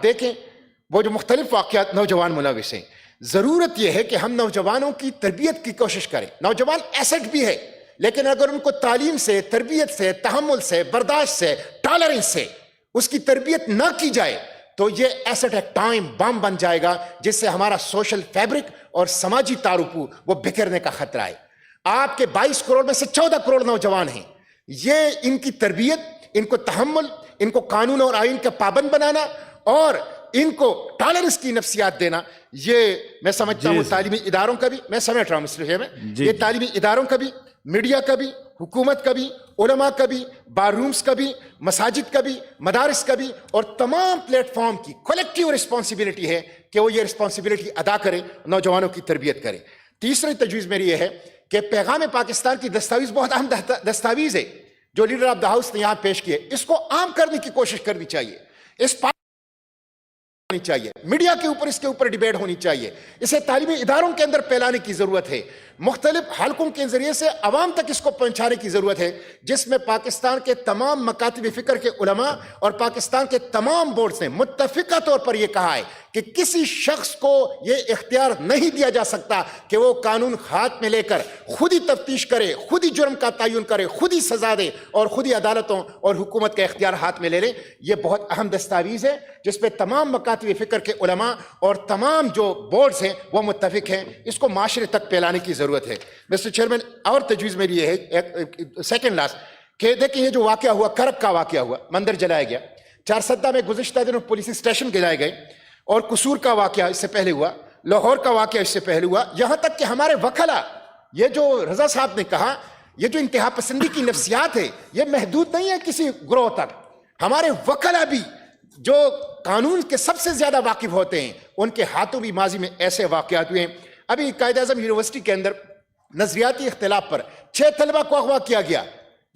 دیکھیں وہ جو مختلف واقعات نوجوان ملوث ہیں، ضرورت یہ ہے کہ ہم نوجوانوں کی تربیت کی کوشش کریں. نوجوان ایسٹ بھی ہے، لیکن اگر ان کو تعلیم سے، تربیت سے، تحمل سے، برداشت سے، ٹالرنس سے اس کی تربیت نہ کی جائے تو یہ ایسٹ ایک ٹائم بم بن جائے گا، جس سے ہمارا سوشل فیبرک اور سماجی تعارف وہ بکھرنے کا خطرہ ہے. آپ کے 22 کروڑ میں سے 14 کروڑ نوجوان ہیں. یہ ان کی تربیت، ان کو تحمل، ان کو قانون اور آئین کا پابند بنانا اور ان کو ٹالرنس کی نفسیات دینا، یہ میں سمجھتا ہوں تعلیمی اداروں کا بھی، میں سمجھ رہا ہوں مسئلے میں، یہ تعلیمی اداروں کا بھی، میڈیا کا بھی، حکومت کا بھی، علماء کا بھی، بار رومز کا بھی، مساجد کا بھی، مدارس کا بھی، اور تمام پلیٹ فارم کی کلیکٹیو رسپانسبلٹی ہے کہ وہ یہ رسپانسبلٹی ادا کریں، نوجوانوں کی تربیت کریں. تیسری تجویز میری یہ ہے کہ پیغام پاکستان کی دستاویز بہت اہم دستاویز ہے جو لیڈر آف دا ہاؤس نے یہاں پیش کی ہے. اس کو عام کرنے کی کوشش کرنی چاہیے، اس ہونی چاہیے، میڈیا کے اوپر اس کے اوپر ڈیبیٹ ہونی چاہیے، اسے تعلیمی اداروں کے اندر پھیلانے کی ضرورت ہے، مختلف حلقوں کے ذریعے سے عوام تک اس کو پہنچانے کی ضرورت ہے، جس میں پاکستان کے تمام مکاتب فکر کے علماء اور پاکستان کے تمام بورڈز نے متفقہ طور پر یہ کہا ہے کہ کسی شخص کو یہ اختیار نہیں دیا جا سکتا کہ وہ قانون ہاتھ میں لے کر خود ہی تفتیش کرے، خود ہی جرم کا تعین کرے، خود ہی سزا دے اور خود ہی عدالتوں اور حکومت کا اختیار ہاتھ میں لے لے. یہ بہت اہم دستاویز ہے جس پہ تمام مکاتب فکر کے علماء اور تمام جو بورڈز ہیں وہ متفق ہیں. اس کو معاشرے تک پھیلانے کی ضرورت ہے. مسٹر چیئرمین، اور تجویز میری یہ ہے سیکنڈ لاسٹ کہ دیکھیں یہ جو واقعہ ہوا، کرک کا واقعہ ہوا، مندر جلایا گیا، چارسدہ میں گزشتہ دنوں پولیس اسٹیشن جلائے گئے، اور قصور کا واقعہ اس سے پہلے ہوا، لاہور کا واقعہ اس سے پہلے ہوا، یہاں تک کہ ہمارے وکلا، یہ جو رضا صاحب نے کہا، یہ جو انتہا پسندی کی نفسیات ہے یہ محدود نہیں ہے کسی گروہ تک. ہمارے وکلا بھی جو قانون کے سب سے زیادہ واقف ہوتے ہیں، ان کے ہاتھوں بھی ماضی میں ایسے واقعات ہوئے ہیں. ابھی قائد اعظم یونیورسٹی کے اندر نظریاتی اختلاف پر 6 طلبہ کو اغوا کیا گیا،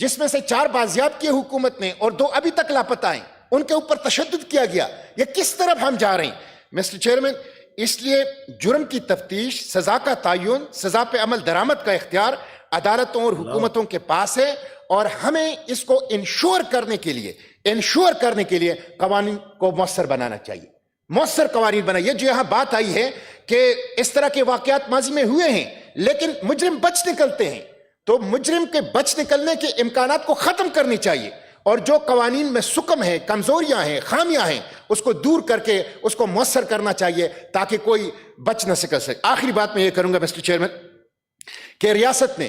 جس میں سے 4 بازیاب کیے حکومت نے اور 2 ابھی تک لاپتہ ہیں، ان کے اوپر تشدد کیا گیا. یہ کس طرف ہم جا رہے ہیں مسٹر چیئرمین؟ اس لیے جرم کی تفتیش، سزا کا تعین، سزا پہ عمل درآمد کا اختیار عدالتوں اور حکومتوں کے پاس ہے، اور ہمیں اس کو انشور کرنے کے لیے قوانین کو مؤثر بنانا چاہیے، مؤثر قوانین بنائیے. جو یہاں بات آئی ہے کہ اس طرح کے واقعات ماضی میں ہوئے ہیں لیکن مجرم بچ نکلتے ہیں، تو مجرم کے بچ نکلنے کے امکانات کو ختم کرنی چاہیے، اور جو قوانین میں سکم ہیں، کمزوریاں ہیں، خامیاں ہیں، اس کو دور کر کے اس کو مؤثر کرنا چاہیے تاکہ کوئی بچ نہ سکے. آخری بات میں یہ کروں گا مسٹر چیئرمین کہ ریاست نے،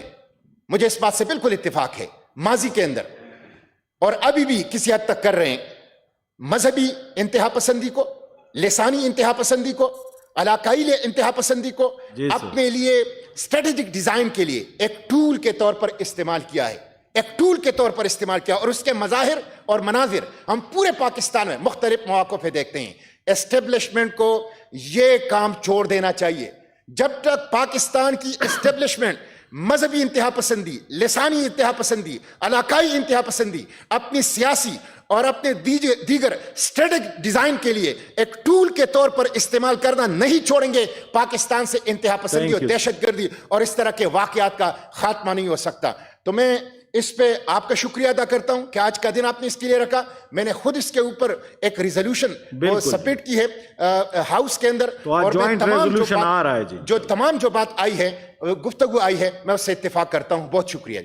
مجھے اس بات سے بالکل اتفاق ہے، ماضی کے اندر اور ابھی بھی کسی حد تک کر رہے ہیں، مذہبی انتہا پسندی کو، لسانی انتہا پسندی کو، علاقائی انتہا پسندی کو اپنے لیے اسٹریٹجک ڈیزائن کے لیے ایک ٹول کے طور پر استعمال کیا ہے، اور اس کے مظاہر اور مناظر ہم پورے پاکستان میں مختلف مواقع پہ دیکھتے ہیں. اسٹیبلشمنٹ کو یہ کام چھوڑ دینا چاہیے. جب تک پاکستان کی اسٹیبلشمنٹ مذہبی انتہا پسندی، لسانی انتہا پسندی، علاقائی انتہا پسندی اپنی سیاسی اور اپنے دیگر اسٹریٹجک ڈیزائن کے لیے ایک ٹول کے طور پر استعمال کرنا نہیں چھوڑیں گے، پاکستان سے انتہا پسندی اور دہشت گردی اور اس طرح کے واقعات کا خاتمہ نہیں ہو سکتا. تو میں اس پہ آپ کا شکریہ ادا کرتا ہوں کہ آج کا دن آپ نے اس کے لیے رکھا. میں نے خود اس کے اوپر ایک ریزولوشن سبمٹ کی ہے ہاؤس کے اندر، اور تمام جو بات آئی ہے، گفتگو آئی ہے، میں اس سے اتفاق کرتا ہوں. بہت شکریہ.